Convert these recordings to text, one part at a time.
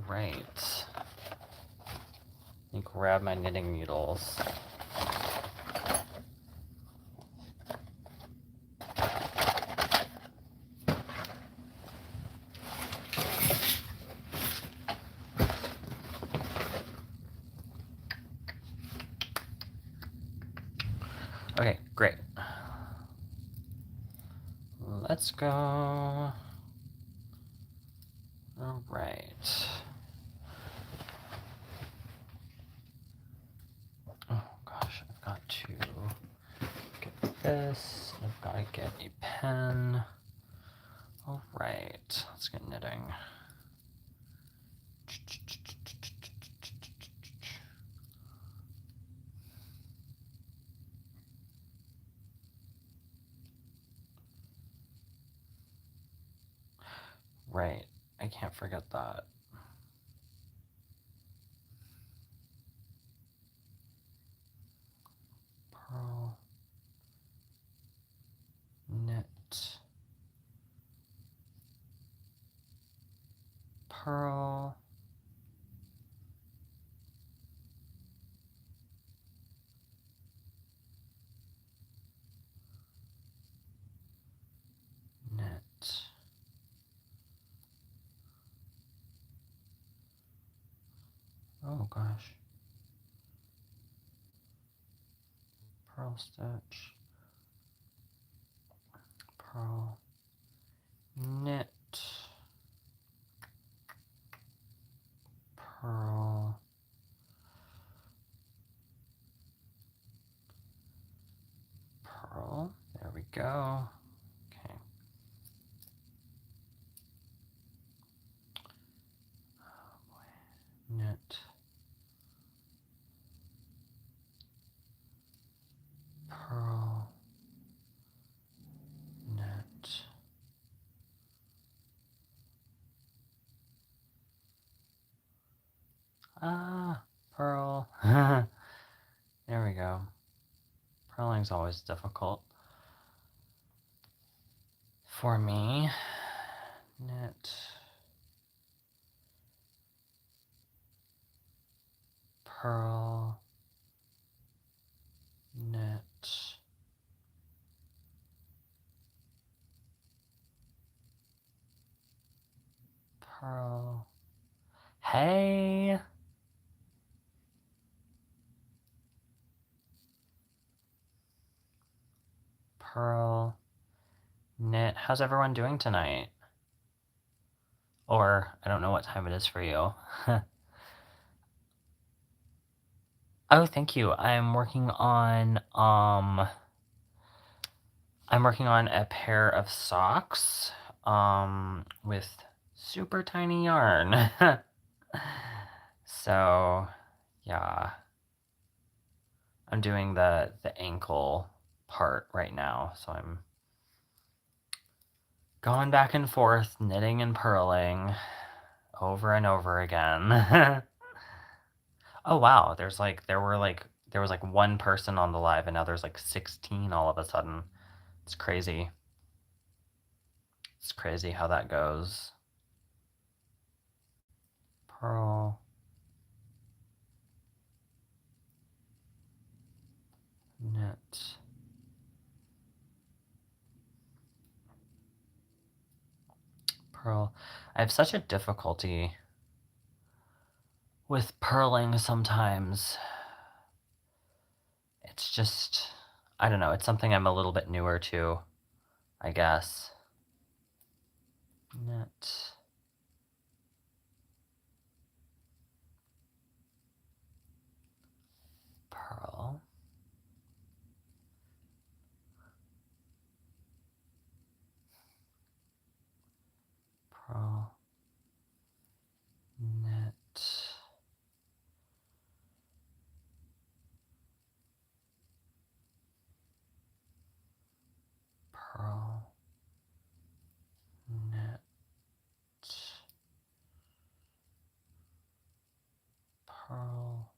right. Let me grab my knitting needles. Okay, great. Let's go. All right. Oh gosh, I've got to get this. I've got to get a pen. All right, let's get knitting. Right, I can't forget that. Purl, knit, purl, knit. Oh gosh. Purl stitch, purl, knit, purl, purl. There we go. Okay. Oh boy. Knit, purl, knit. Purl. There we go. Purling's always difficult for me. Knit, purl, knit, purl. Hey! Purl, knit. How's everyone doing tonight? Or, I don't know what time it is for you. Oh, thank you. I'm working on a pair of socks with super tiny yarn. So, yeah. I'm doing the ankle part right now, so I'm going back and forth, knitting and purling over and over again. Oh wow, there was like one person on the live and now there's like 16 all of a sudden. It's crazy. It's crazy how that goes. Purl. Knit. Purl. I have such a difficulty with purling sometimes. It's just, I don't know, it's something I'm a little bit newer to, I guess. Knit. Purl. Purl. Knit. Purl. Knit. Purl.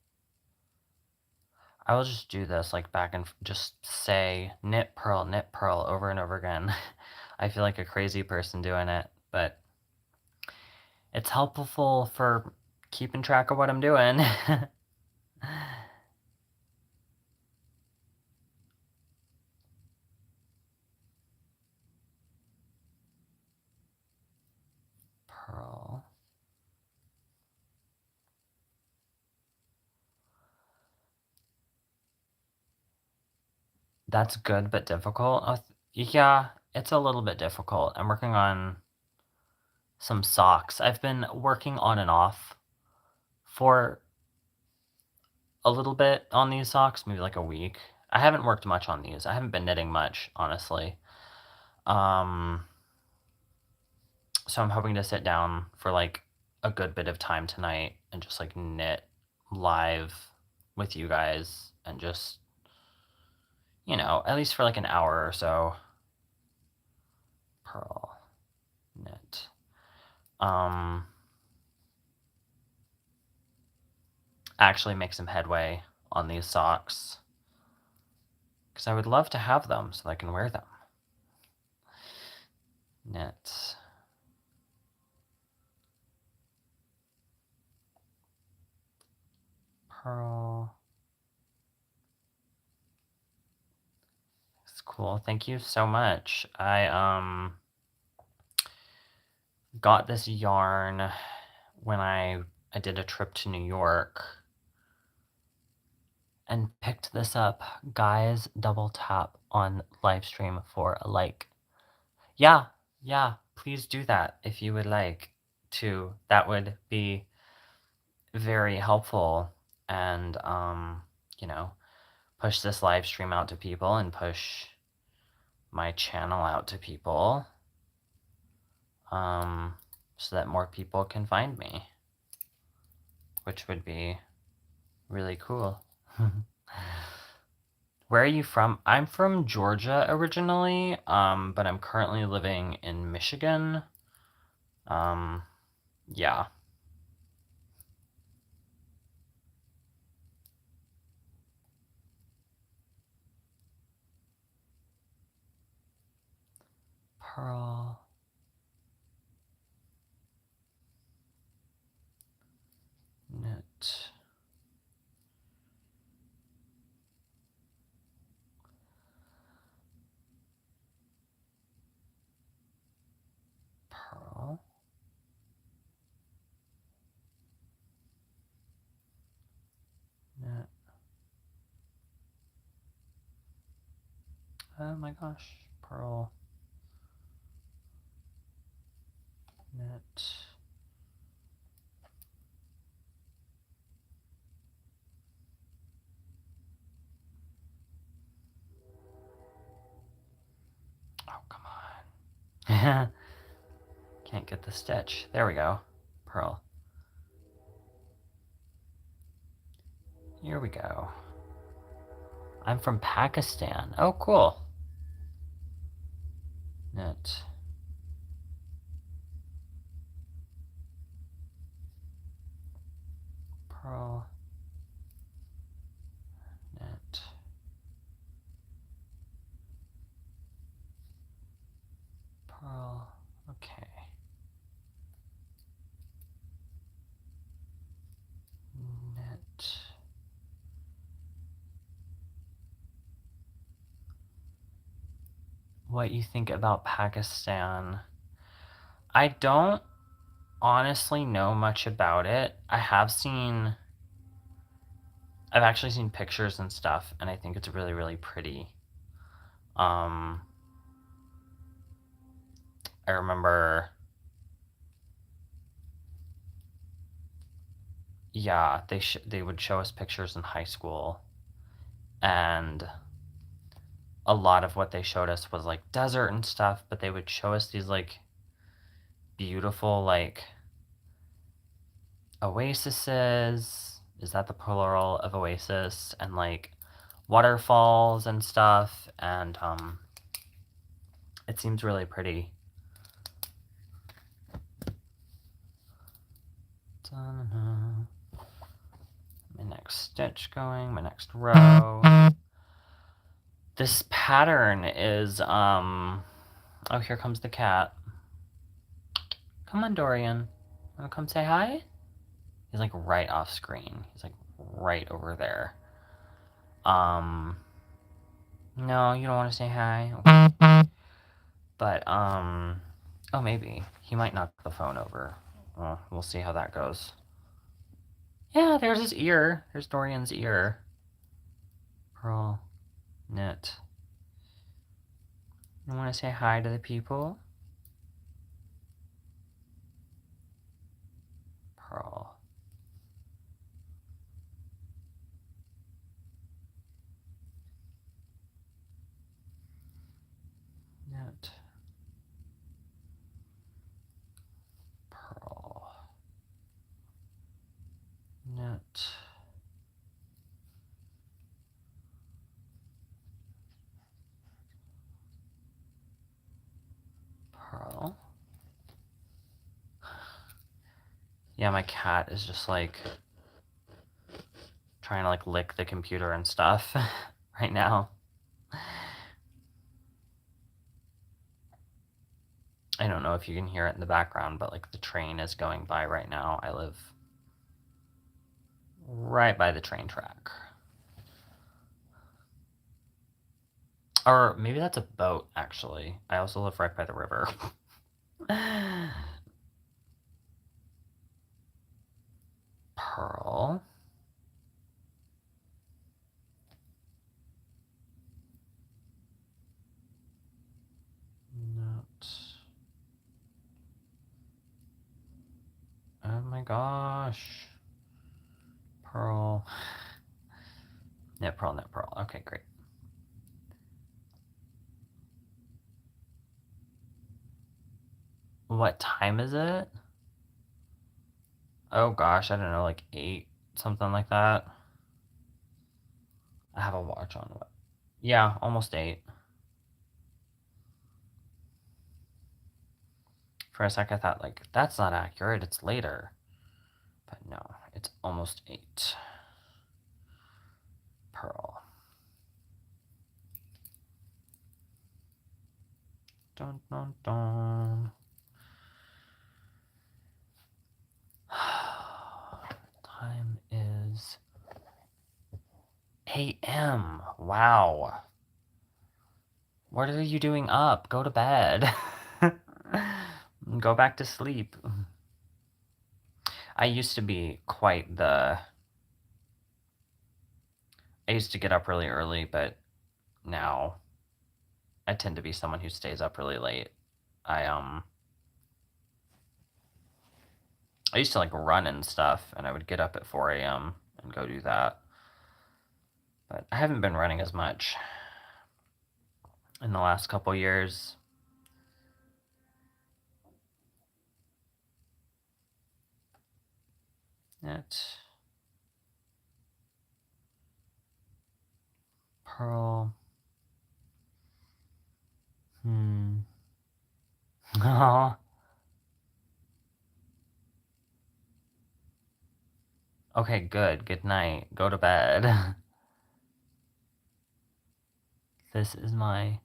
I will just do this like back and just say knit purl over and over again. I feel like a crazy person doing it, but It's helpful for keeping track of what I'm doing. Pearl. That's good but difficult. Yeah, it's a little bit difficult. I'm working on some socks. I've been working on and off for a little bit on these socks, maybe like a week. I haven't worked much on these. I haven't been knitting much, honestly. Um, so I'm hoping to sit down for like a good bit of time tonight and just like knit live with you guys and just, at least for like an hour or so. Pearl knit. Actually make some headway on these socks because I would love to have them so that I can wear them. Knit. Pearl. It's cool. Thank you so much. I got this yarn when I did a trip to New York and picked this up. Guys, double tap on live stream for a like. Yeah, yeah, please do that if you would like to. That would be very helpful and you know, push this live stream out to people and push my channel out to people. So that more people can find me, which would be really cool. Where are you from? I'm from Georgia originally, but I'm currently living in Michigan. Yeah. Pearl. Knit. Pearl. Knit. Oh my gosh. Pearl. Knit. Oh, come on. Can't get the stitch. There we go. Pearl. Here we go. I'm from Pakistan. Oh, cool. Knit. Pearl. Knit. Pearl. Okay. Knit. What you think about Pakistan? I don't honestly know much about it. I've actually seen pictures and stuff, and I think it's really, really pretty. I remember, yeah, they would show us pictures in high school, and a lot of what they showed us was like desert and stuff, but they would show us these like beautiful like oases. Is that the plural of oasis? And like waterfalls and stuff, and it seems really pretty. My next stitch going, my next row. This pattern is oh, here comes the cat. Come on, Dorian. Wanna come say hi? He's like right off screen. He's like right over there. No, you don't want to say hi? Okay. But, oh, maybe. He might knock the phone over. Well, we'll see how that goes. Yeah, there's his ear. There's Dorian's ear. Pearl. Knit. You want to say hi to the people? Pearl. Knit. Pearl. Knit. Pearl. Yeah, my cat is just like trying to like lick the computer and stuff right now. I don't know if you can hear it in the background, but like the train is going by right now. I live right by the train track. Or maybe that's a boat, actually. I also live right by the river. Pearl. Not. Oh my gosh. Pearl. Knit pearl, knit pearl. Okay, great. What time is it? Oh gosh, I don't know, like 8, something like that. I have a watch on. Yeah, almost 8. For a sec, I thought, like, that's not accurate, it's later. But no, it's almost 8. Pearl. Dun dun dun. Time is 8 a.m. Wow. What are you doing up? Go to bed. Go back to sleep. I used to be quite the... I used to get up really early, but now I tend to be someone who stays up really late. I used to like run and stuff, and I would get up at 4 a.m. and go do that. But I haven't been running as much in the last couple years. Knit. Pearl. Oh. Okay, good. Good night. Go to bed. This is my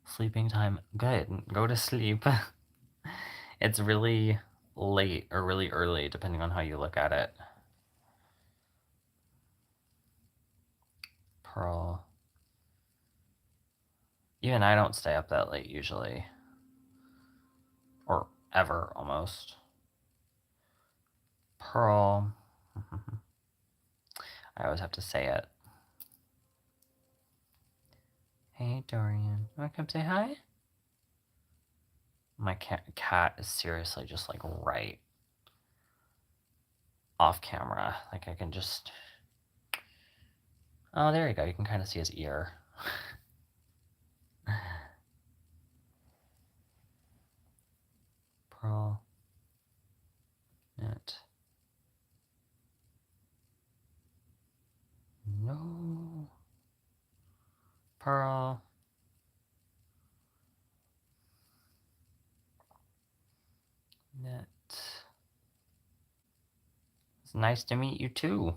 sleeping time. Good. Go to sleep. It's really late or really early, depending on how you look at it. Pearl. Even I don't stay up that late usually. Or ever, almost. Pearl. I always have to say it. Hey, Dorian. Wanna come say hi? My cat is seriously just like right off camera. Like I can just... Oh, there you go. You can kind of see his ear. Pearl. Knit. No. Pearl. Knit. It's nice to meet you too.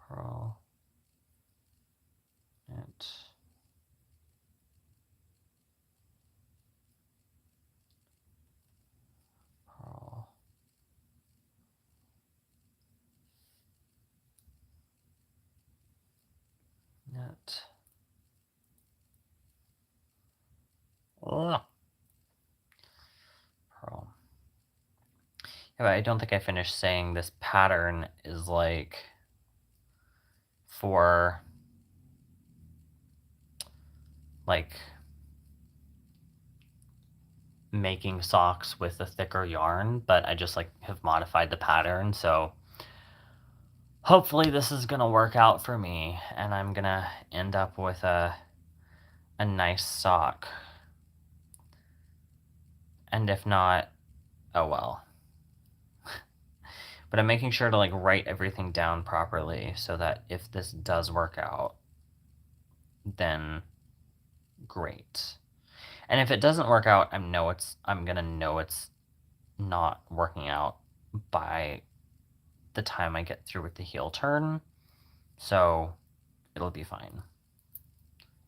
Pearl, knit, pearl, knit. Ugh. Pearl. Yeah, but I don't think I finished saying this pattern is like for like making socks with a thicker yarn, but I just like have modified the pattern, so hopefully this is gonna work out for me and I'm gonna end up with a nice sock. And if not, oh well. But I'm making sure to like write everything down properly so that if this does work out, then great. And if it doesn't work out, I'm gonna know it's not working out by the time I get through with the heel turn. So it'll be fine.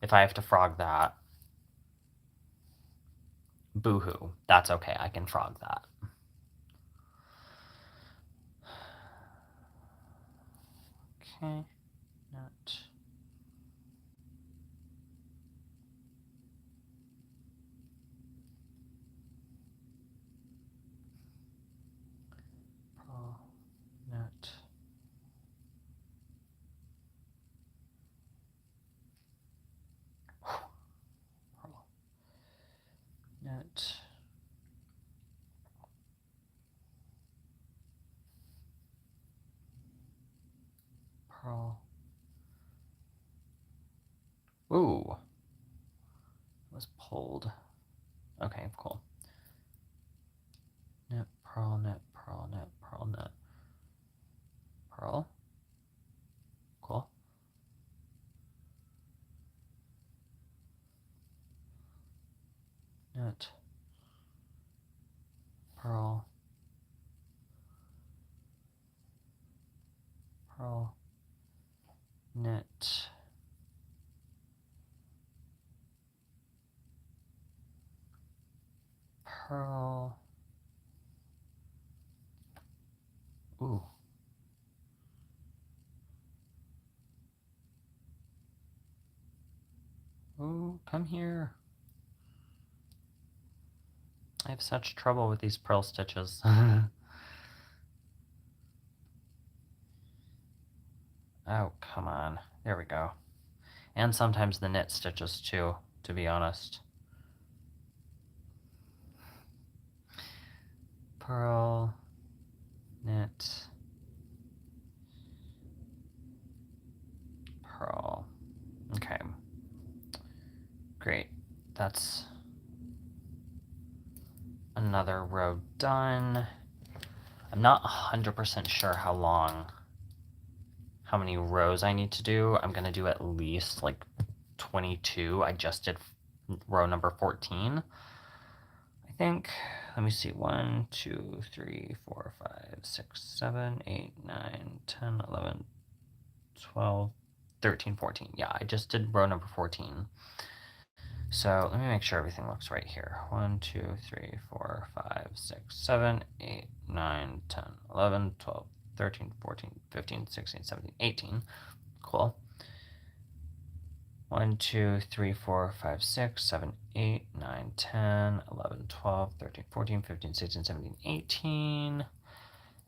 If I have to frog that, boo-hoo. That's okay. I can frog that. Okay. Not. Pearl. Net. Pearl. Net. Pearl. Ooh. It was pulled. Okay, cool. Net, pearl, net, pearl, net, pearl, net. Pearl. Cool. Net. Pearl. Pearl. Knit. Pearl. Ooh. Ooh, come here. I have such trouble with these pearl stitches. Oh, come on. There we go. And sometimes the knit stitches too, to be honest. Pearl, knit, pearl. Okay. Great. That's another row done. I'm not 100% sure how many rows I need to do. I'm gonna do at least like 22. I just did row number 14. I think. Let me see. 1, 2, 3, 4, 5, 6, 7, 8, 9, 10, 11, 12, 13, 14. Yeah, I just did row number 14. So let me make sure everything looks right here. 1, 2, 3, 4, 5, 6, 7, 8, 9, 10, 11, 12, 13, 14, 15, 16, 17, 18. Cool. 1, 2, 3, 4, 5, 6, 7, 8, 9, 10, 11, 12, 13, 14, 15, 16, 17, 18.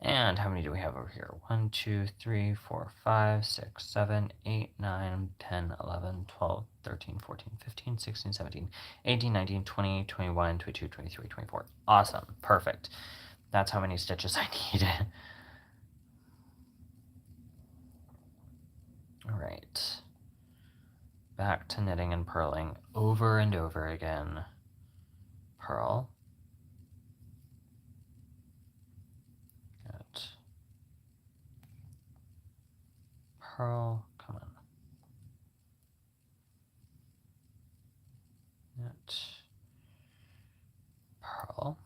And how many do we have over here? 1, 2, 3, 4, 5, 6, 7, 8, 9, 10, 11, 12, 13, 14, 15, 16, 17, 18, 19, 20, 21, 22, 23, 24. Awesome. Perfect. That's how many stitches I need. All right. Back to knitting and purling over and over again. Purl. Knit. Purl. Come on. Knit. Purl.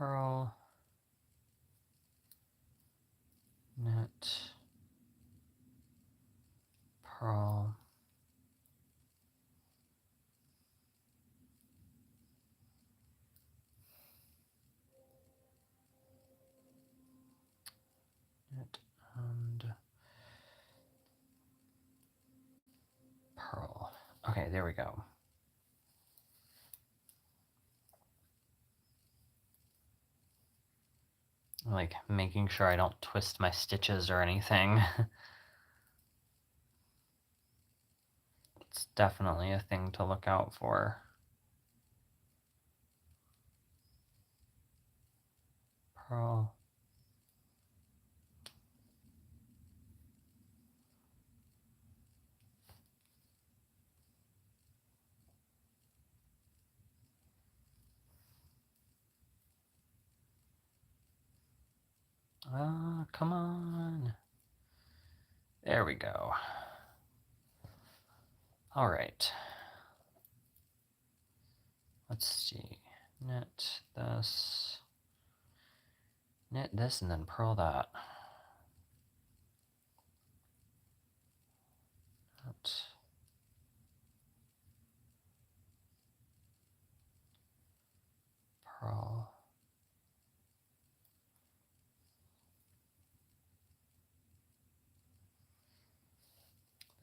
Purl, knit, purl, knit, and purl. Okay, there we go. Like making sure I don't twist my stitches or anything. It's definitely a thing to look out for. Purl. Come on. There we go. All right. Let's see. Knit this, and then purl that. Knit. Purl.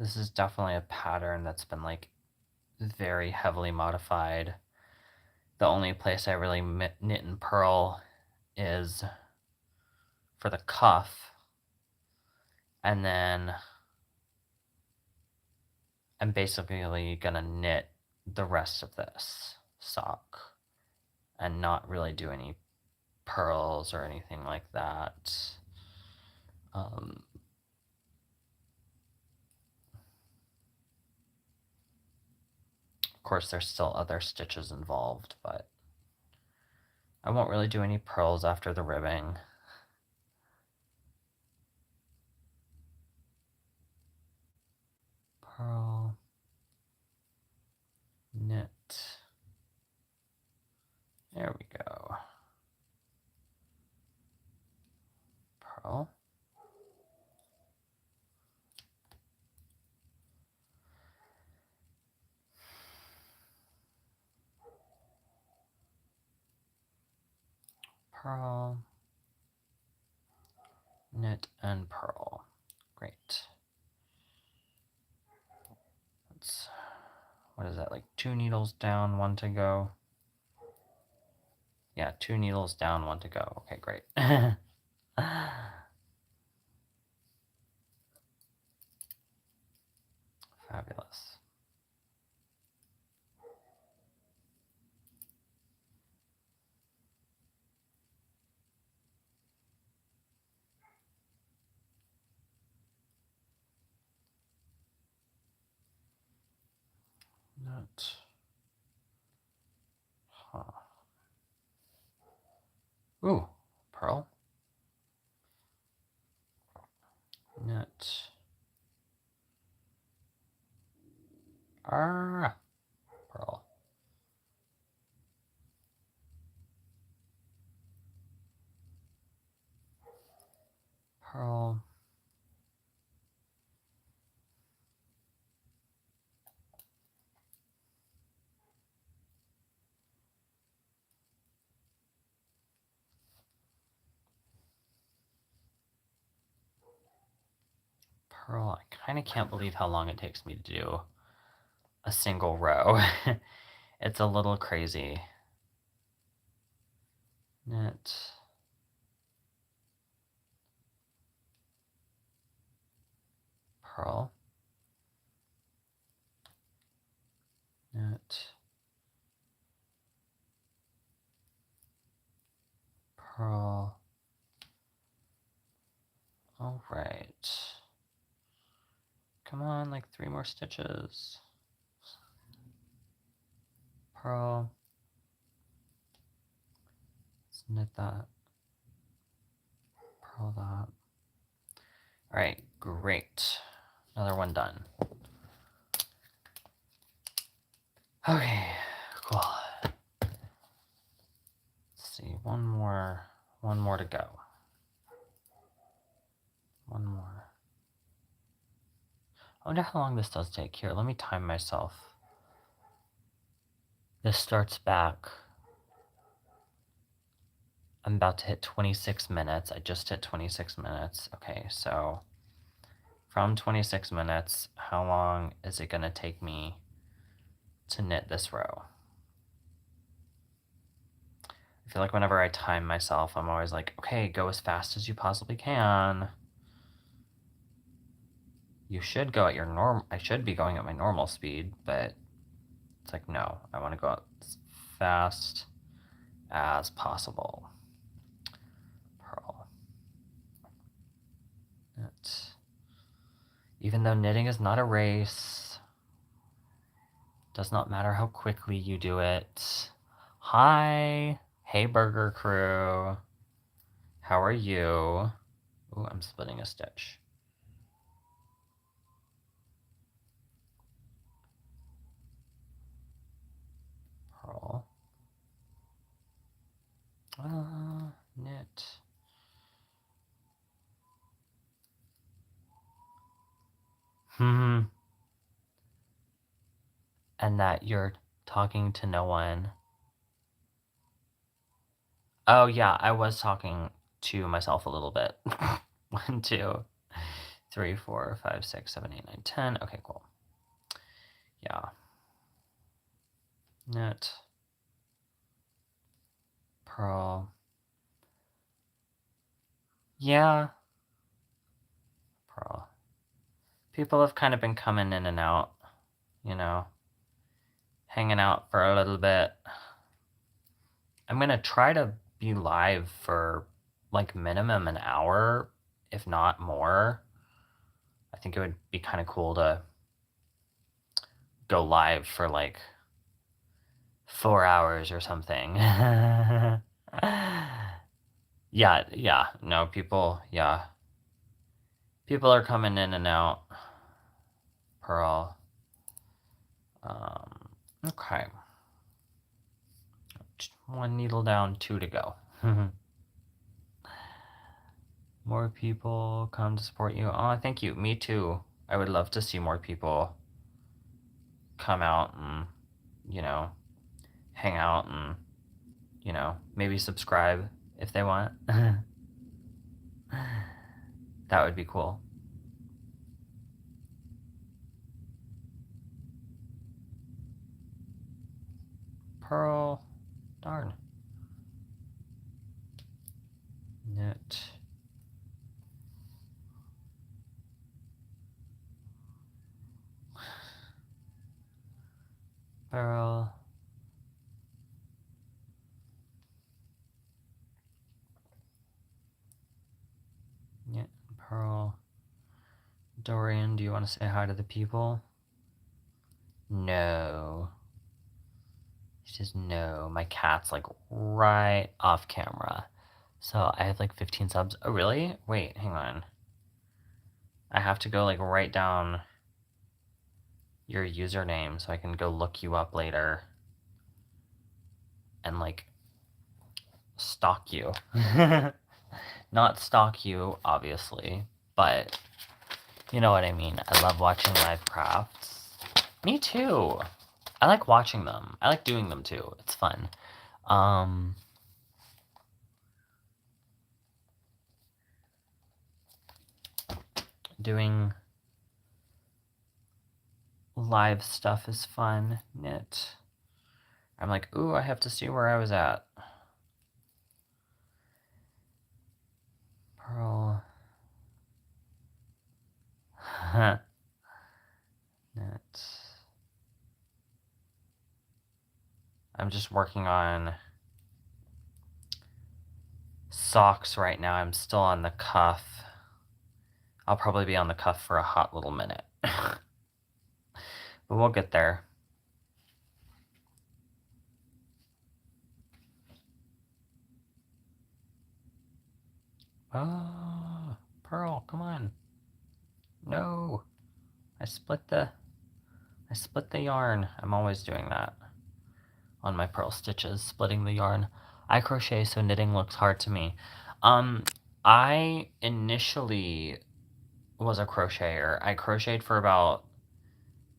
This is definitely a pattern that's been like very heavily modified. The only place I really knit and purl is for the cuff, and then I'm basically gonna knit the rest of this sock and not really do any purls or anything like that. Of course, there's still other stitches involved, but I won't really do any purls after the ribbing. Purl, knit. There we go. Purl. Purl, knit, and purl. Great. That's, what is that, like 2 needles down, 1 to go? Yeah, 2 needles down, 1 to go. Okay, great. Fabulous. Knit. Huh. Ooh, purl. Knit. Purl. Purl. Purl. I kind of can't believe how long it takes me to do a single row. It's a little crazy. Knit. Purl. Knit. Purl. All right. Come on, like 3 more stitches. Purl. Let's knit that. Purl that. All right, great. Another one done. Okay, cool. Let's see, one more go. One more. I wonder how long this does take. Here, let me time myself. This starts back. I'm about to hit 26 minutes. I just hit 26 minutes. Okay, so from 26 minutes, how long is it going to take me to knit this row? I feel like whenever I time myself, I'm always like, okay, go as fast as you possibly can. You should go at your norm. I should be going at my normal speed, but it's like, no, I want to go as fast as possible. Purl. Knit. Even though knitting is not a race, does not matter how quickly you do it. Hi. Hey, Burger Crew. How are you? Ooh, I'm splitting a stitch. Purl. Knit. And that you're talking to no one. Oh, yeah, I was talking to myself a little bit. 1, 2, 3, 4, 5, 6, 7, 8, 9, 10. Okay, cool. Yeah. Knit. Purl. Yeah. Purl. People have kind of been coming in and out, you know, hanging out for a little bit. I'm going to try to be live for like minimum an hour, if not more. I think it would be kind of cool to go live for like 4 hours or something. Yeah, no, people are coming in and out. Purl. Okay. 1 needle down, 2 to go. More people come to support you. Oh, thank you. Me too. I would love to see more people come out and, you know, hang out and, you know, maybe subscribe if they want. That would be cool. Purl. Darn. Knit. Purl. Knit. Purl. Dorian, do you want to say hi to the people? No. He says no. My cat's like right off camera. So I have like 15 subs. Oh, really? Wait, hang on. I have to go like write down your username so I can go look you up later and like stalk you. Not stalk you, obviously, but you know what I mean. I love watching live crafts. Me too. I like watching them. I like doing them too. It's fun. Doing live stuff is fun. Knit. I'm like, ooh, I have to see where I was at. Purl. Knit. I'm just working on socks right now. I'm still on the cuff. I'll probably be on the cuff for a hot little minute. But we'll get there. Oh, Purl, come on. No. I split the yarn. I'm always doing that on my purl stitches, splitting the yarn. I crochet, so knitting looks hard to me. Um, I initially was a crocheter. I crocheted for about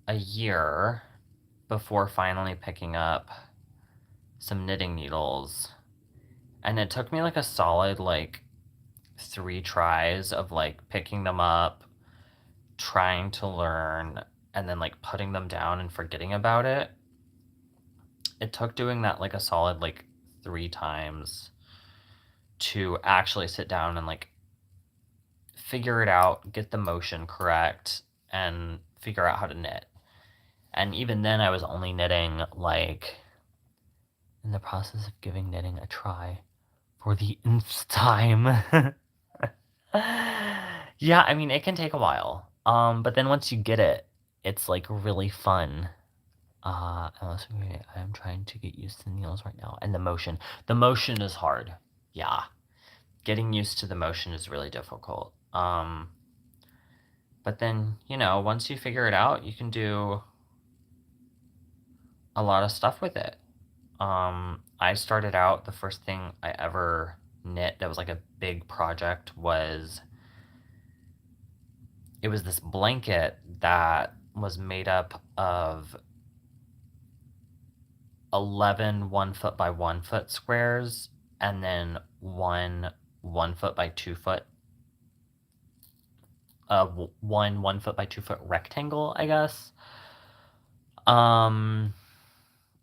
a year before finally picking up some knitting needles. And it took me like a solid like 3 tries of like picking them up, trying to learn, and then like putting them down and forgetting about it. It took doing that like a solid like 3 times to actually sit down and like figure it out, get the motion correct, and figure out how to knit. And even then, I was only knitting like in the process of giving knitting a try for the nth time. Yeah, I mean, it can take a while. But then once you get it, it's like really fun. I'm trying to get used to the needles right now. And the motion. The motion is hard. Yeah. Getting used to the motion is really difficult. But then, once you figure it out, you can do a lot of stuff with it. I started out, the first thing I ever knit that was like a big project was it was this blanket that was made up of 11 1-foot by 1-foot squares and then one 1-foot by 2-foot one 1-foot by 2-foot rectangle, I guess.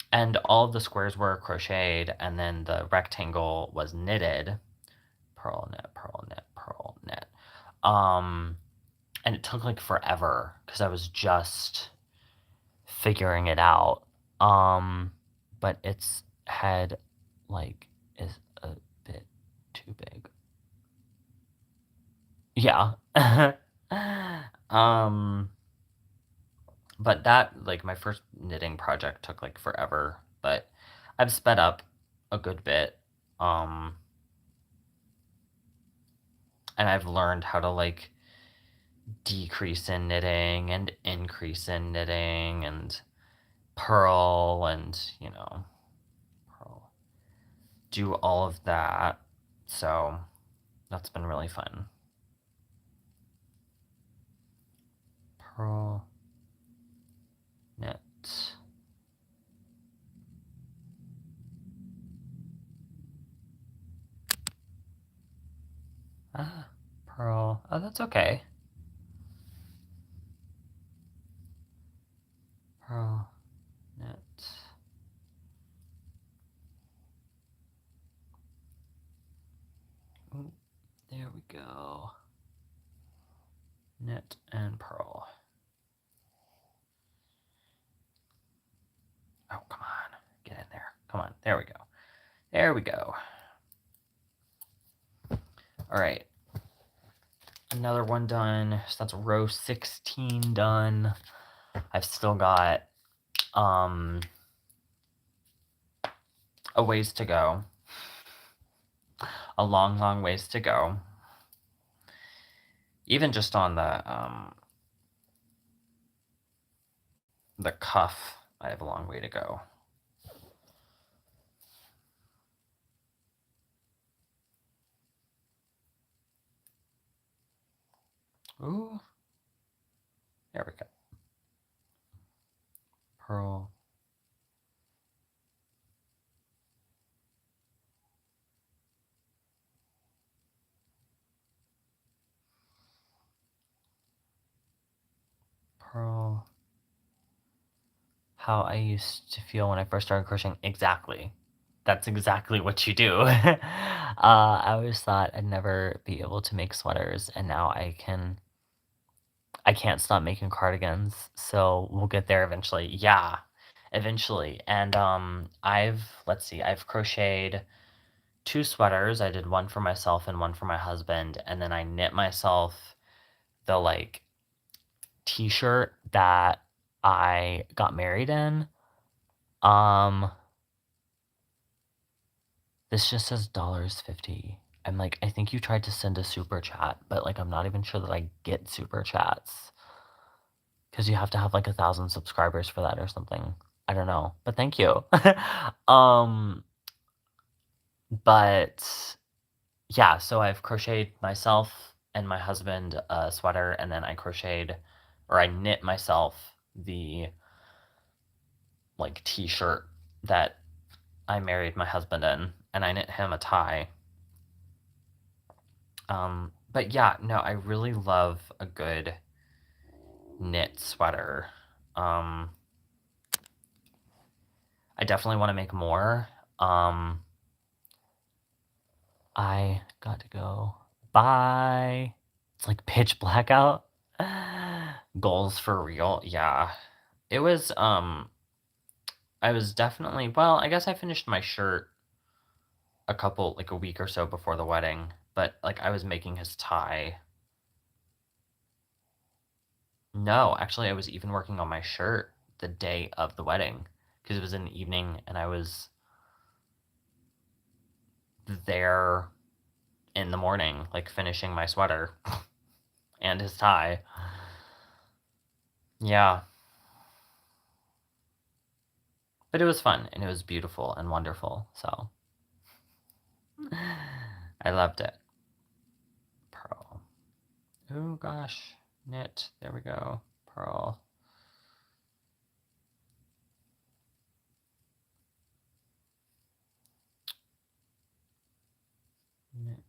And all of the squares were crocheted, and then the rectangle was knitted. Purl, knit, purl, knit, purl, knit. And it took like forever because I was just figuring it out. But its head like is a bit too big. Yeah. But that like my first knitting project took like forever, but I've sped up a good bit. And I've learned how to like decrease in knitting and increase in knitting and purl and, purl. Do all of that. So that's been really fun. Purl, knit. Purl. Oh, that's okay. Purl, knit. Ooh, there we go. Knit and purl. Oh, come on. Get in there. Come on. There we go. There we go. All right. Another one done. So that's row 16 done. I've still got a ways to go. A long, long ways to go. Even just on the cuff, I have a long way to go. Ooh. There we go. Purl. Purl. How I used to feel when I first started crocheting. Exactly. That's exactly what you do. I always thought I'd never be able to make sweaters, and now I can't stop making cardigans, so we'll get there eventually. Yeah, eventually. And let's see, I've crocheted 2 sweaters. I did one for myself and one for my husband, and then I knit myself the like t-shirt that I got married in. This just says $50. I'm like, I think you tried to send a super chat, but like I'm not even sure that I get super chats. Because you have to have like 1,000 subscribers for that or something. I don't know. But thank you. But Yeah, so I've crocheted myself and my husband a sweater, and then I knit myself the, like, T-shirt that I married my husband in, and I knit him a tie. But yeah, no, I really love a good knit sweater. Um, I definitely wanna make more. Um, I got to go. Bye. It's, like, pitch black out. Goals for real, yeah. It was, I was definitely well, I guess I finished my shirt a week or so before the wedding, but, like, I was making his tie. No, actually, I was even working on my shirt the day of the wedding because it was in the evening and I was there in the morning, like, finishing my sweater and his tie. Yeah, but it was fun and it was beautiful and wonderful, so I loved it. Pearl. Oh gosh, knit. There we go. Pearl. Knit.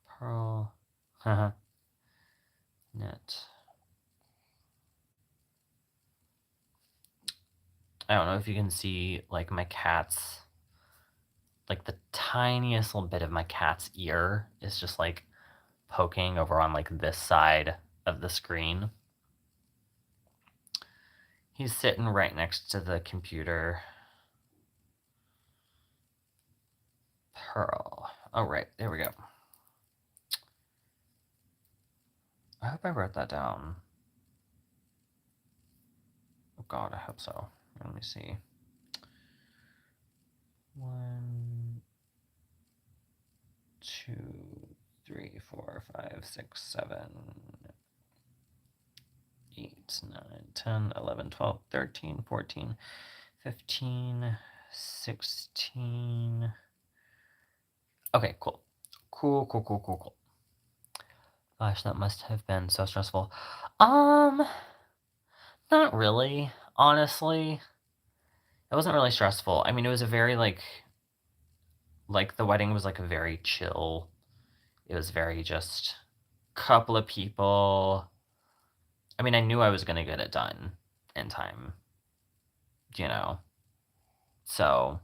Pearl. Knit. I don't know if you can see, like, my cat's like, the tiniest little bit of my cat's ear is just, like, poking over on, like, this side of the screen. He's sitting right next to the computer. Pearl. Oh, right. There we go. I hope I wrote that down. Oh, God, I hope so. Let me see. 1, 2, 3, 4, 5, 6, 7, 8, 9, 10, 11, 12, 13, 14, 15, 16. Okay, cool. Cool. Gosh, that must have been so stressful. Um, not really, honestly. It wasn't really stressful. I mean, it was a very, the wedding was, like, a very chill. It was very just couple of people. I mean, I knew I was gonna get it done in time, you know? So,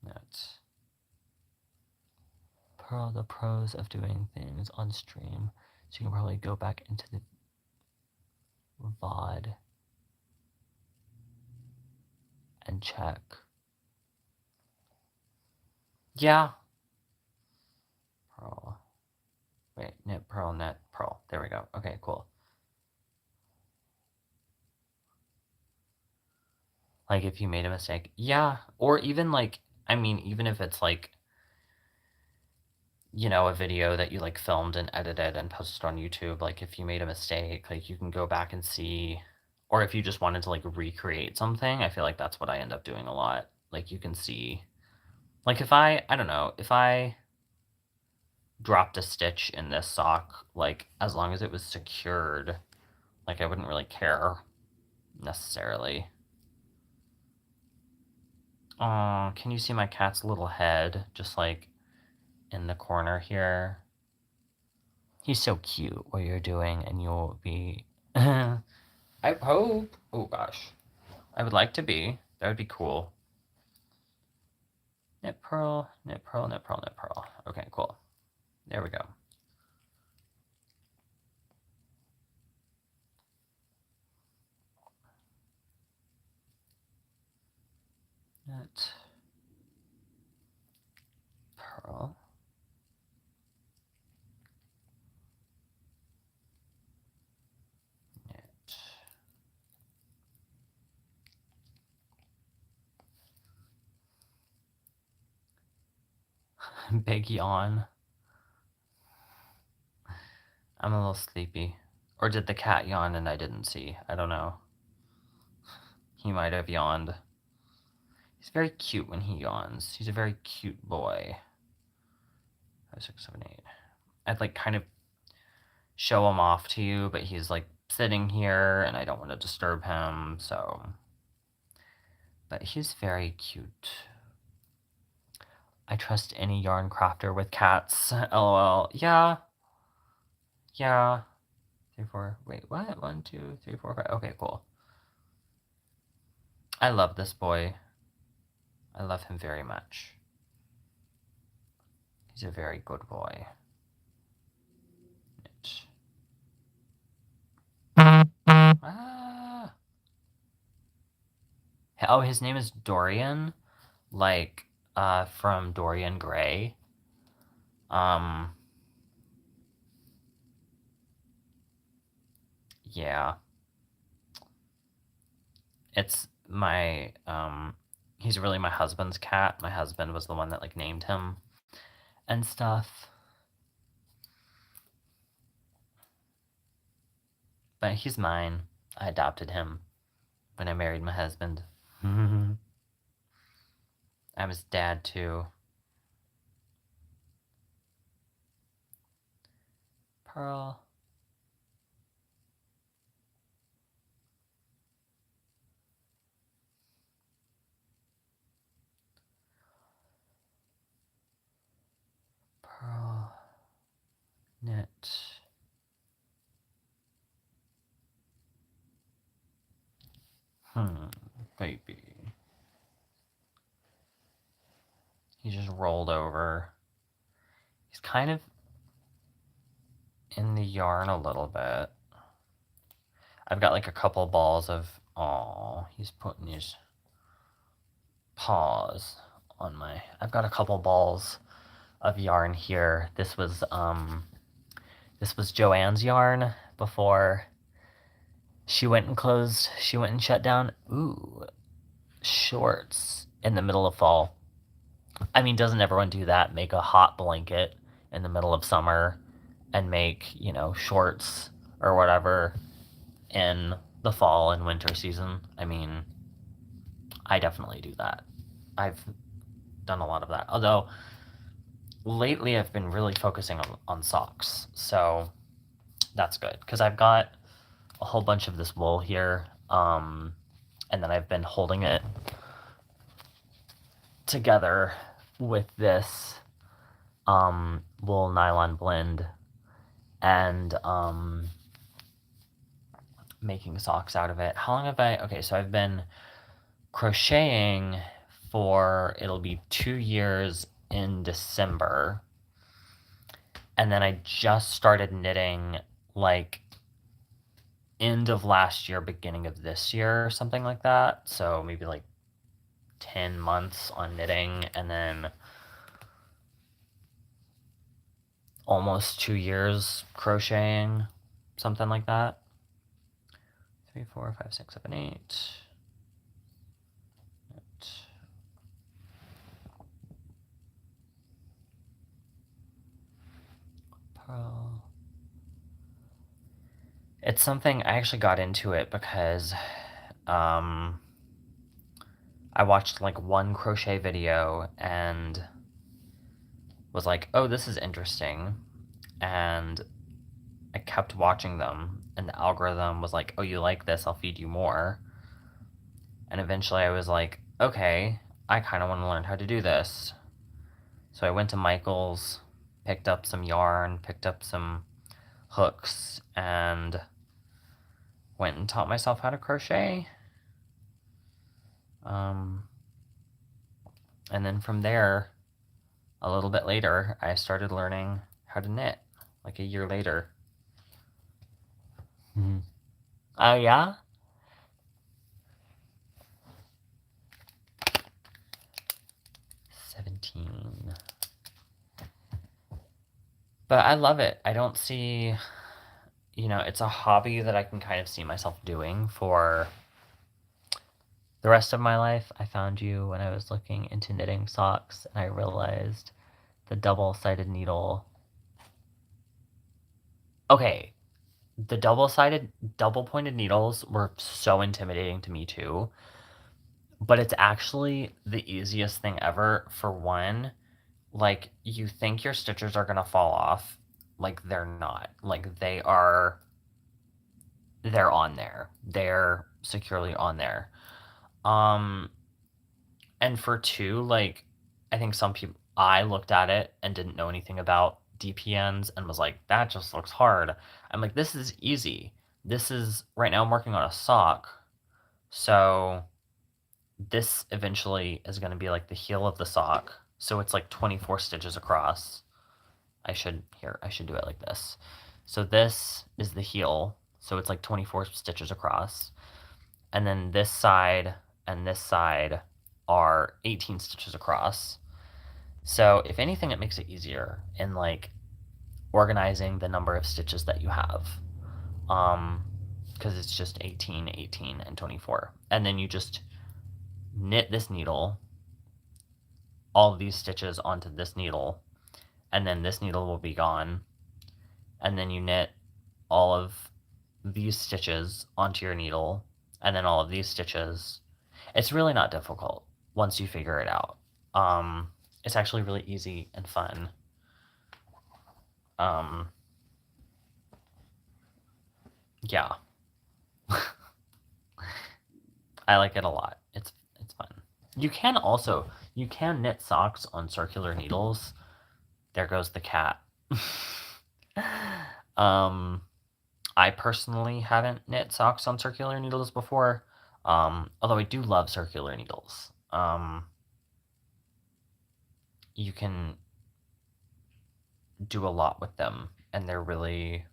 that's Pearl, the pros of doing things on stream. So you can probably go back into the VOD and check. Yeah. Pearl. Wait, knit, pearl, net, pearl. There we go. Okay, cool. Like, if you made a mistake. Yeah. Or even, like, I mean, even if it's, like, a video that you, like, filmed and edited and posted on YouTube, like, if you made a mistake, like, you can go back and see. Or if you just wanted to, like, recreate something, I feel like that's what I end up doing a lot. Like, you can see. Like, I don't know, if I dropped a stitch in this sock, like, as long as it was secured, like, I wouldn't really care necessarily. Oh, can you see my cat's little head just, like, in the corner here? He's so cute what you're doing, and you'll be I hope. Oh gosh. I would like to be. That would be cool. Knit pearl, knit pearl, knit pearl, knit pearl. Okay, cool. There we go. Knit pearl. Knit. Big yawn. I'm a little sleepy. Or did the cat yawn and I didn't see? I don't know. He might have yawned. He's very cute when he yawns. He's a very cute boy. 5, 6, 7, 8. I'd like kind of show him off to you, but he's like sitting here and I don't want to disturb him, so. But he's very cute. I trust any yarn crafter with cats. LOL. Yeah. Yeah. 3, 4. Wait, what? 1, 2, 3, 4, 5. Okay, cool. I love this boy. I love him very much. He's a very good boy. Ah. Oh, his name is Dorian, like from Dorian Gray. Yeah. It's my he's really my husband's cat. My husband was the one that like named him and stuff. But he's mine. I adopted him when I married my husband. I'm his dad too. Pearl. Pearl. Knit. Baby. He just rolled over. He's kind of in the yarn a little bit. I've got like a couple balls of, oh, he's putting his paws on my, I've got a couple balls of yarn here. This was Joanne's yarn before she went and shut down. Ooh, shorts in the middle of fall. I mean, doesn't everyone do that? Make a hot blanket in the middle of summer and make, you know, shorts or whatever in the fall and winter season. I mean, I definitely do that. I've done a lot of that. Although, lately I've been really focusing on socks. So, that's good. Because I've got a whole bunch of this wool here. And then I've been holding it together with this wool nylon blend and making socks out of it. How long have I, okay, so I've been crocheting for, it'll be 2 years in December. And then I just started knitting like end of last year, beginning of this year, or something like that. So maybe like 10 months on knitting and then almost 2 years crocheting, something like that. 3, 4, 5, 6, 7, 8. Pearl. It's something I actually got into it because I watched like one crochet video and was like, oh, this is interesting. And I kept watching them, and the algorithm was like, oh, you like this, I'll feed you more. And eventually I was like, okay, I kind of want to learn how to do this. So I went to Michael's, picked up some yarn, picked up some hooks, and went and taught myself how to crochet. And then from there, a little bit later, I started learning how to knit, like a year later. Oh, yeah? But I love it. I don't see, you know, it's a hobby that I can kind of see myself doing for the rest of my life. I found you when I was looking into knitting socks, and I realized the double-sided needle. Okay, The double-sided double-pointed needles were so intimidating to me too, but it's actually the easiest thing ever. For one, like, you think your stitches are gonna fall off, like, they're not. Like, they're on there. They're securely on there. Um, and for two, like, I think I looked at it and didn't know anything about DPNs and was like, "That just looks hard." I'm like, "This is easy." This is right now I'm working on a sock, so this eventually is gonna be like the heel of the sock, so it's like 24 stitches across. I should do it like this. So this is the heel, so it's like 24 stitches across. And then this side are 18 stitches across. So if anything, it makes it easier in like organizing the number of stitches that you have. Because it's just 18, 18, and 24. And then you just knit this needle, all of these stitches onto this needle, and then this needle will be gone. And then you knit all of these stitches onto your needle, and then all of these stitches. It's really not difficult once you figure it out. It's actually really easy and fun. Um, yeah, I like it a lot. It's fun. You can knit socks on circular needles. There goes the cat. um, I personally haven't knit socks on circular needles before. Although I do love circular needles. You can do a lot with them, and they're a really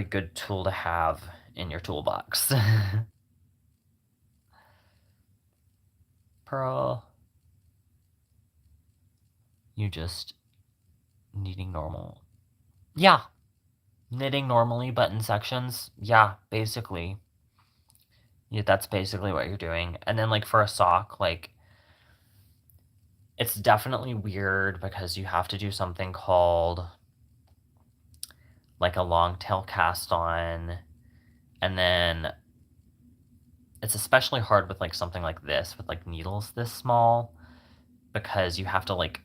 good tool to have in your toolbox. Pearl, you just knitting normal. Yeah, knitting normally, but in sections. Yeah, basically. Yeah, that's basically what you're doing. And then like for a sock, like it's definitely weird because you have to do something called like a long tail cast on, and then it's especially hard with like something like this with like needles this small because you have to like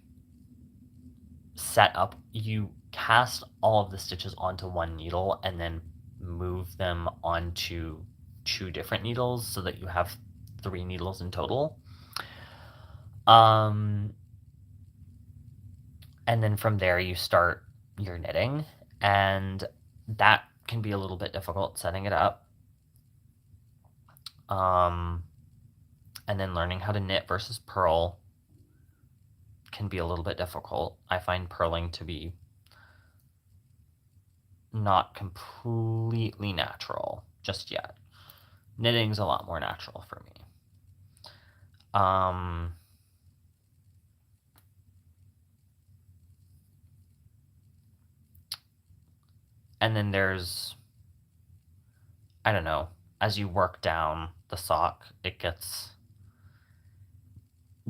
you cast all of the stitches onto one needle and then move them onto two different needles so that you have 3 needles in total. Um, and then from there you start your knitting, and that can be a little bit difficult setting it up. Um, and then learning how to knit versus purl can be a little bit difficult. I find purling to be not completely natural just yet. Knitting's a lot more natural for me. Um, and then I don't know, as you work down the sock, it gets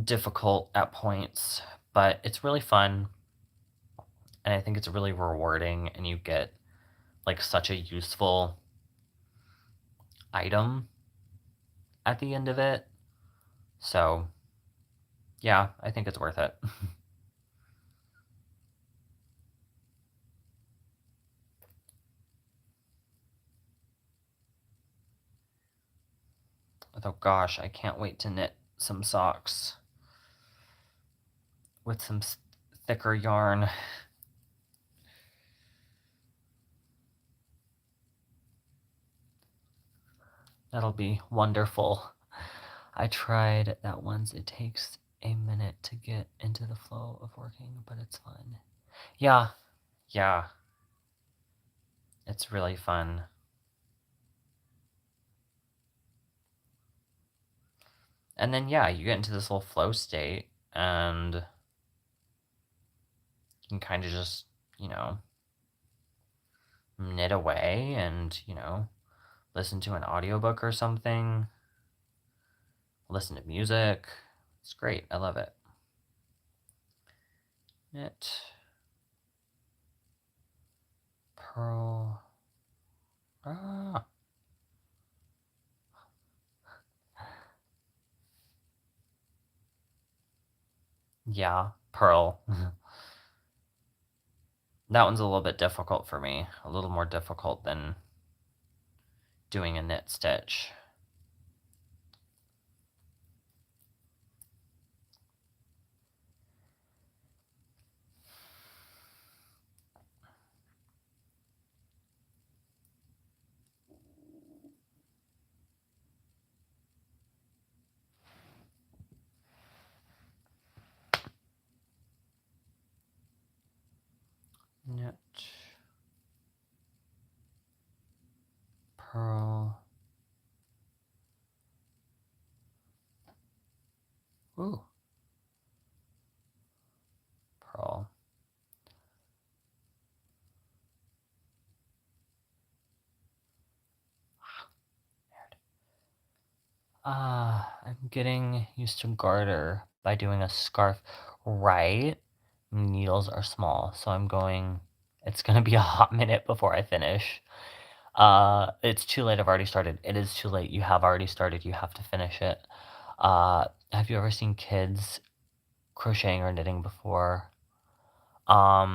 difficult at points, but it's really fun. And I think it's really rewarding, and you get like such a useful item at the end of it. So, yeah, I think it's worth it. Oh gosh, I can't wait to knit some socks with some thicker yarn. That'll be wonderful. I tried that once. It takes a minute to get into the flow of working, but it's fun. Yeah, yeah. It's really fun. And then, yeah, you get into this little flow state, and you can kind of just, you know, knit away and, listen to an audiobook or something, listen to music. It's great. I love it. Knit. Pearl. Ah. Yeah, pearl. That one's a little bit difficult for me. A little more difficult than doing a knit stitch. Knit. Pearl. Ooh. Pearl. I'm getting used to garter by doing a scarf right. Needles are small, so it's gonna be a hot minute before I finish. It's too late, I've already started. It is too late, you have already started, you have to finish it. Have you ever seen kids crocheting or knitting before? I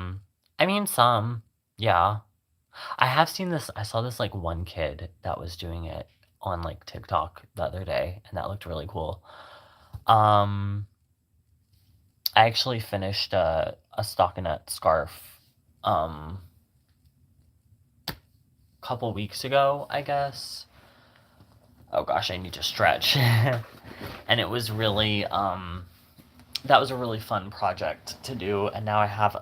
mean, some, yeah. I saw this, like, one kid that was doing it on, like, TikTok the other day, and that looked really cool. Um, I actually finished a stockinette scarf, um, couple weeks ago, I guess. Oh gosh, I need to stretch. And it was really, that was a really fun project to do, and now I have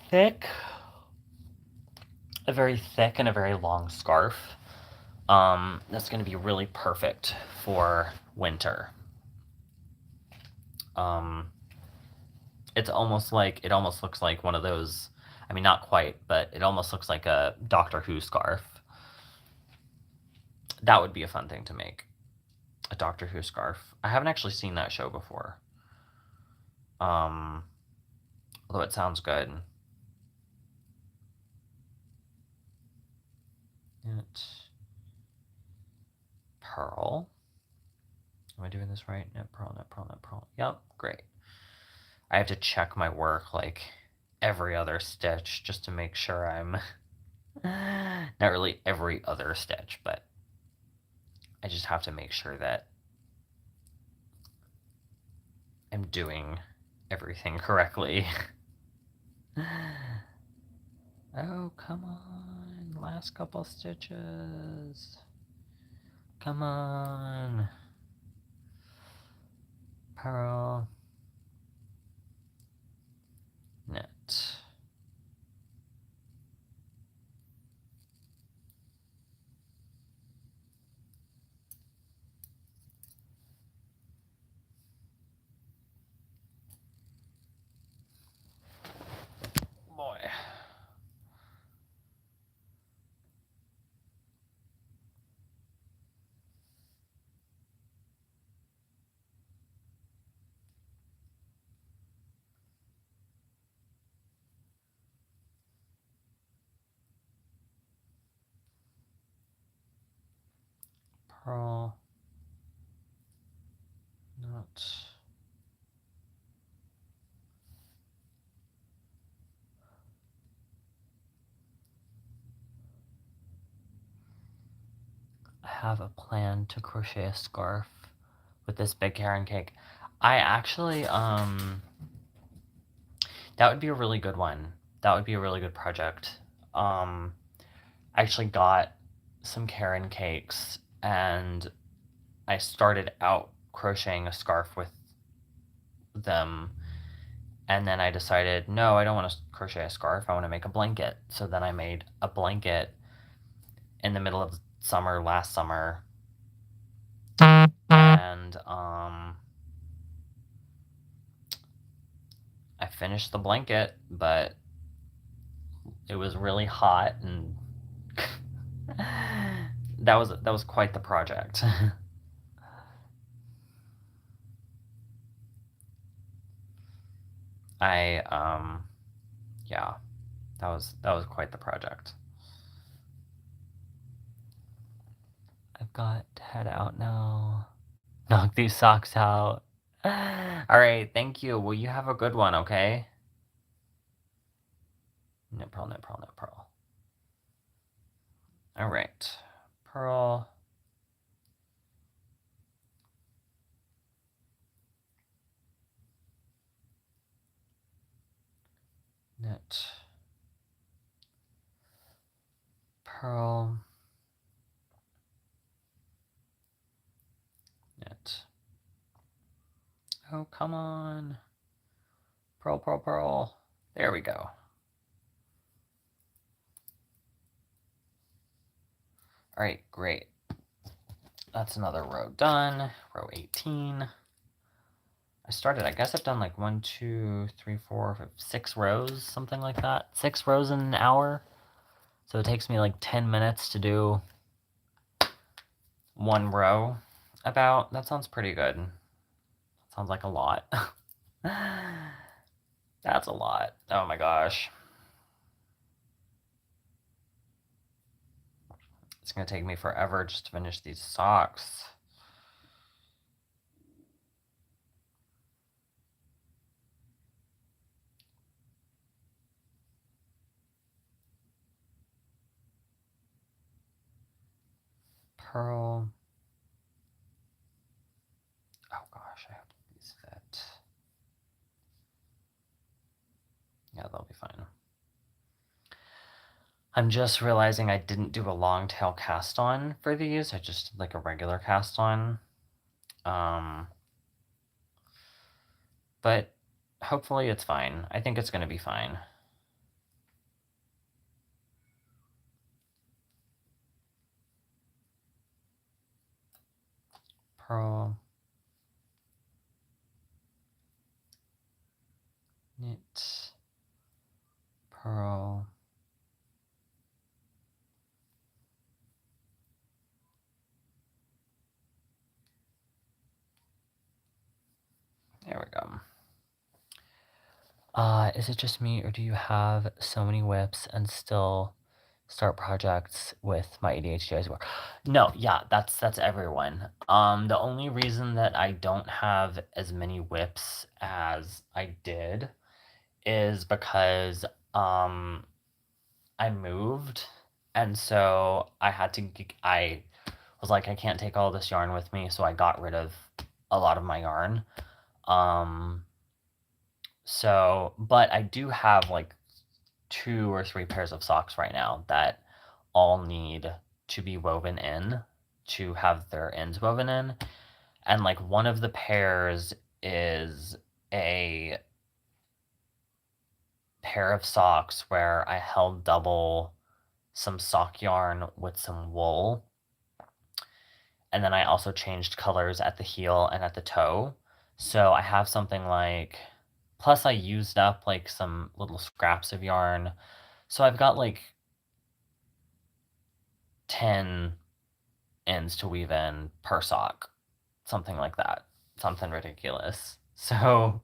thick a very thick and a very long scarf. That's gonna be really perfect for winter. Um, it almost looks like one of those. I mean, not quite, but it almost looks like a Doctor Who scarf. That would be a fun thing to make. A Doctor Who scarf. I haven't actually seen that show before. Um, although it sounds good. Knit pearl. Am I doing this right? Knit pearl, knit pearl, knit pearl. Yep, great. I have to check my work like every other stitch just to make sure I'm not really every other stitch, but I just have to make sure that I'm doing everything correctly. Oh, come on. Last couple stitches. Come on. Pearl. Knit. Boy. Pearl. Knit. I have a plan to crochet a scarf with this big carrot cake. I actually, that would be a really good one. That would be a really good project. I actually got some Karen cakes and I started out crocheting a scarf with them. And then I decided, no, I don't want to crochet a scarf. I want to make a blanket. So then I made a blanket in the middle of summer last summer. And I finished the blanket, but it was really hot and that was quite the project. I yeah. That was quite the project. I've got to head out now. Knock these socks out. Alright, thank you. Well, you have a good one, okay? No pearl, no pearl, no pearl. Alright. Pearl. Knit. Pearl. Knit. Oh, come on. Pearl, pearl, pearl. There we go. Alright, great. That's another row done. Row 18. I guess I've done like 1, 2, 3, 4, 5, 6 rows, something like that. 6 rows in an hour. So it takes me like 10 minutes to do 1 row about. That sounds pretty good. Sounds like a lot. That's a lot. Oh my gosh. It's gonna take me forever just to finish these socks. Pearl. Oh gosh, I hope these fit. Yeah, they'll be fine. I'm just realizing I didn't do a long tail cast on for these. I just did like a regular cast on. But hopefully it's fine. I think it's gonna be fine. Pearl. Knit. Pearl. There we go. Is it just me, or do you have so many whips and still start projects with my ADHD as well? No, yeah, that's everyone. The only reason that I don't have as many whips as I did is because I moved, and so I was like, I can't take all this yarn with me, so I got rid of a lot of my yarn. So, but I do have like 2 or 3 pairs of socks right now that all need to be woven in, to have their ends woven in. And like one of the pairs is a pair of socks where I held double some sock yarn with some wool. And then I also changed colors at the heel and at the toe. So I have something like, plus I used up like some little scraps of yarn. So I've got like 10 ends to weave in per sock, something like that, something ridiculous. So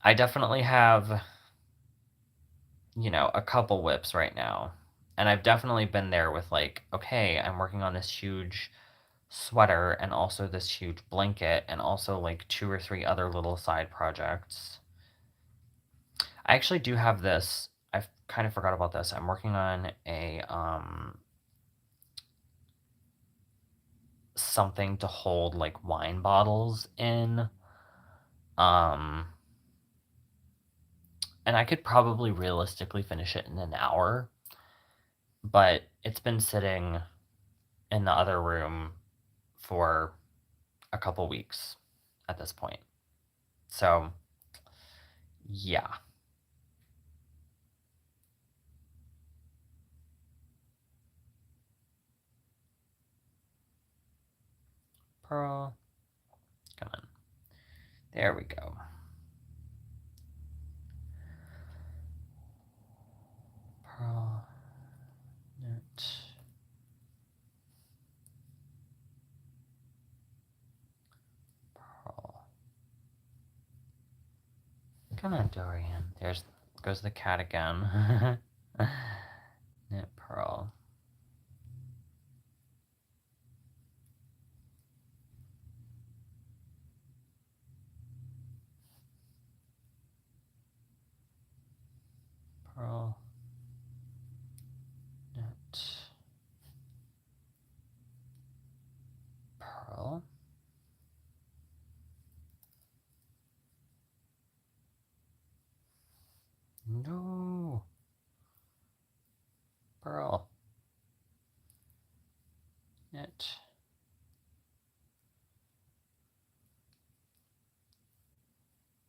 I definitely have, you know, a couple whips right now. And I've definitely been there with like, okay, I'm working on this huge sweater and also this huge blanket and also like 2 or 3 other little side projects. I actually do have this. I've kind of forgot about this. I'm working on a something to hold like wine bottles in. And I could probably realistically finish it in an hour, but it's been sitting in the other room for a couple weeks at this point. So, yeah. Pearl. Come on. There we go. Pearl. Knit. Pearl. Come on, Dorian. Goes the cat again. Knit, purl. Purl. Knit. Purl. No. Purl. Knit.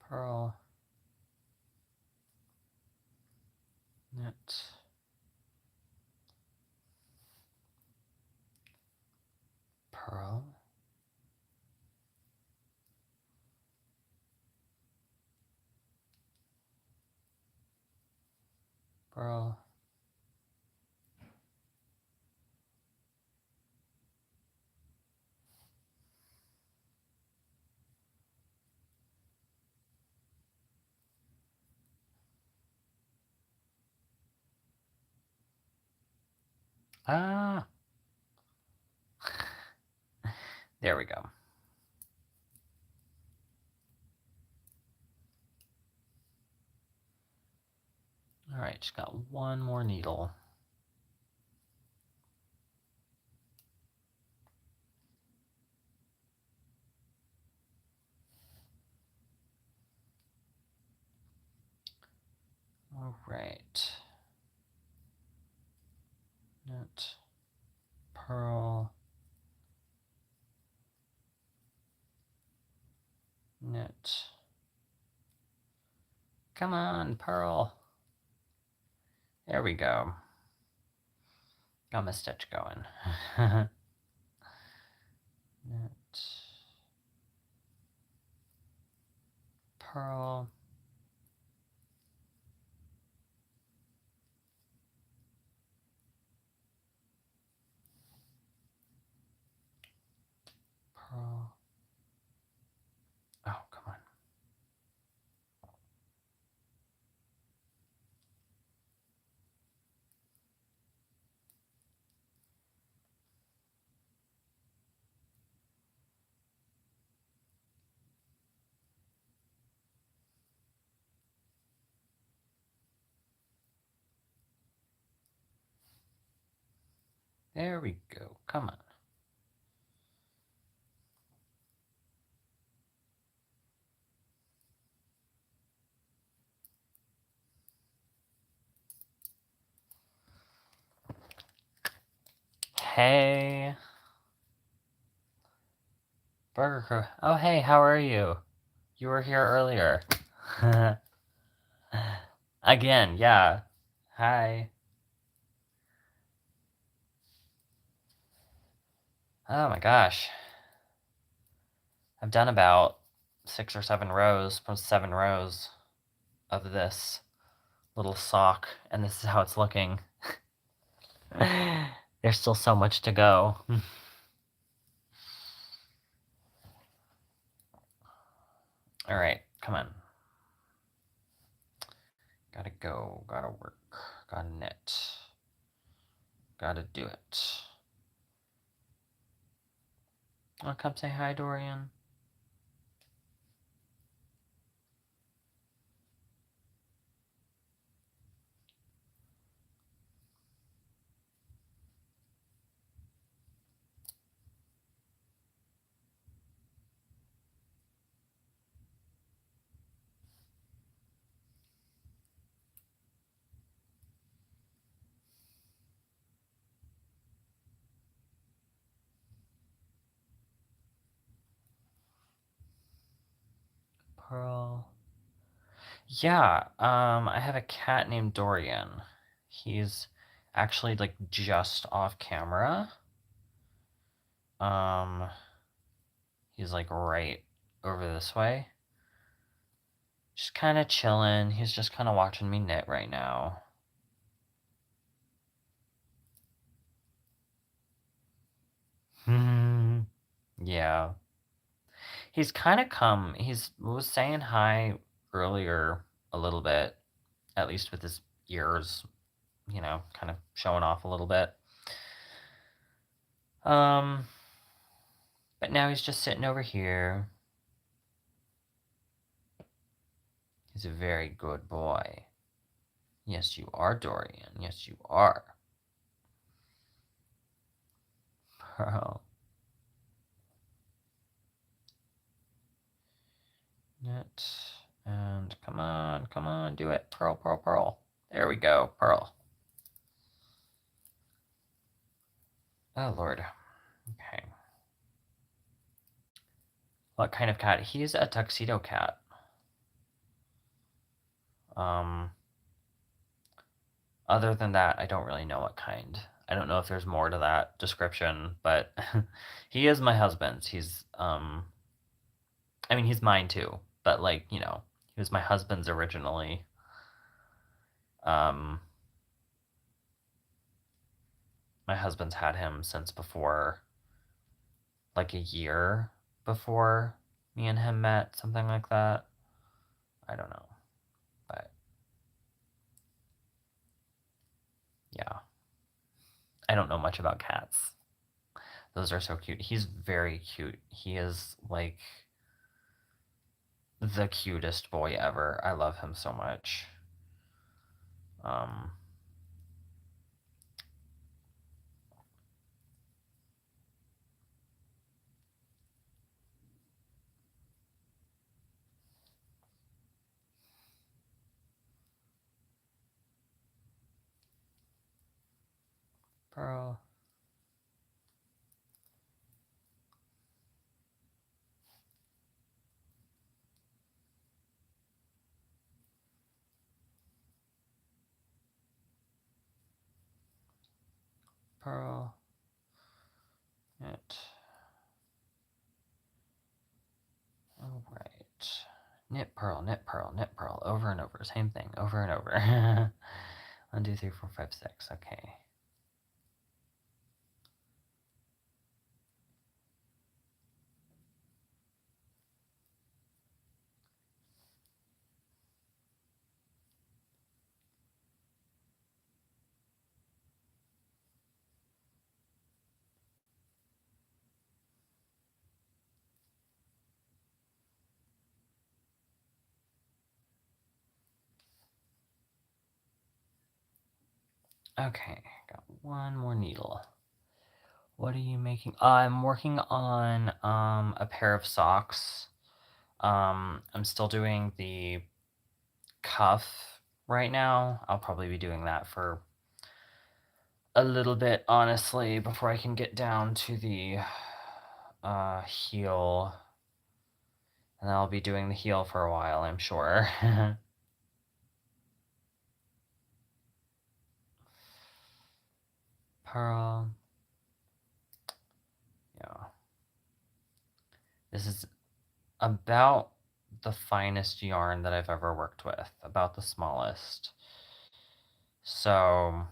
Purl. Knit. Purl. Purl. Ah. There we go. All right, just got one more needle. All right. Knit, purl, knit. Come on, purl. There we go. Got my stitch going. Knit, purl, purl. Oh, come on. There we go. Come on. Hey. Burger Crew. Oh, hey, how are you? You were here earlier. Again, yeah. Hi. Oh my gosh. I've done about 6 or 7 rows, from 7 rows of this little sock, and this is how it's looking. There's still so much to go. All right, come on. Gotta go, gotta work, gotta knit, gotta do it. Oh, come say hi, Dorian. Pearl. Yeah, I have a cat named Dorian. He's actually like just off camera. He's like right over this way. Just kind of chilling. He's just kind of watching me knit right now. Yeah. He's kind of come. He's was saying hi earlier a little bit, at least with his ears, you know, kind of showing off a little bit. But now he's just sitting over here. He's a very good boy. Yes, you are, Dorian. Yes, you are. Pearl. Knit. And come on, do it. Pearl, Pearl, Pearl. There we go, Pearl. Oh, Lord. Okay. What kind of cat? He's a tuxedo cat. Other than that, I don't really know what kind. I don't know if there's more to that description, but he is my husband's. He's, I mean, he's mine too, but like, you know, he was my husband's originally. My husband's had him since before, like a year before me and him met, something like that. I don't know, but yeah. I don't know much about cats. Those are so cute. He's very cute. He is like the cutest boy ever. I love him so much. Pearl. Pearl. Knit. All right. Knit, purl, knit, purl, knit, purl. Over and over. Same thing. Over and over. 1, 2, 3, 4, 5, 6. Okay. Okay, got one more needle. What are you making? I'm working on a pair of socks. I'm still doing the cuff right now. I'll probably be doing that for a little bit, honestly, before I can get down to the heel. And I'll be doing the heel for a while, I'm sure. Pearl. Yeah. This is about the finest yarn that I've ever worked with, about the smallest. So,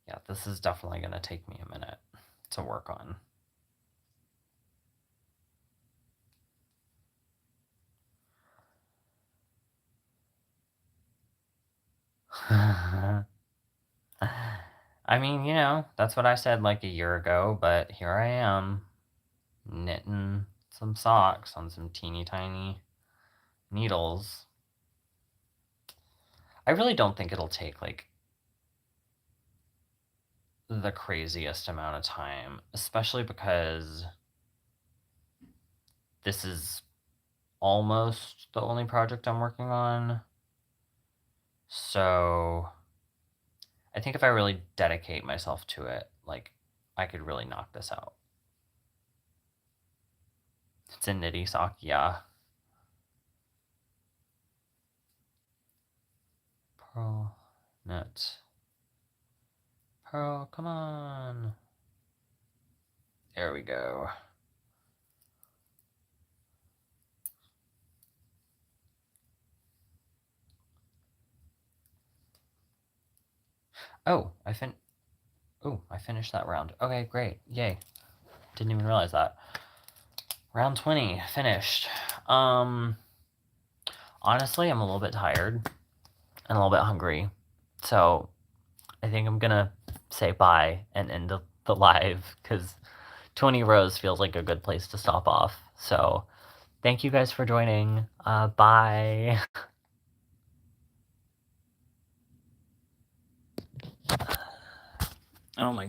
yeah, this is definitely going to take me a minute to work on. I mean, you know, that's what I said like a year ago, but here I am knitting some socks on some teeny tiny needles. I really don't think it'll take like the craziest amount of time, especially because this is almost the only project I'm working on. So I think if I really dedicate myself to it, like I could really knock this out. It's a knitty sock, yeah. Pearl, knit. Pearl, come on. There we go. Oh, I finished that round. Okay, great. Yay. Didn't even realize that. Round 20, finished. honestly, I'm a little bit tired and a little bit hungry. So I think I'm gonna say bye and end the live because 20 rows feels like a good place to stop off. So thank you guys for joining. Bye. Oh my god.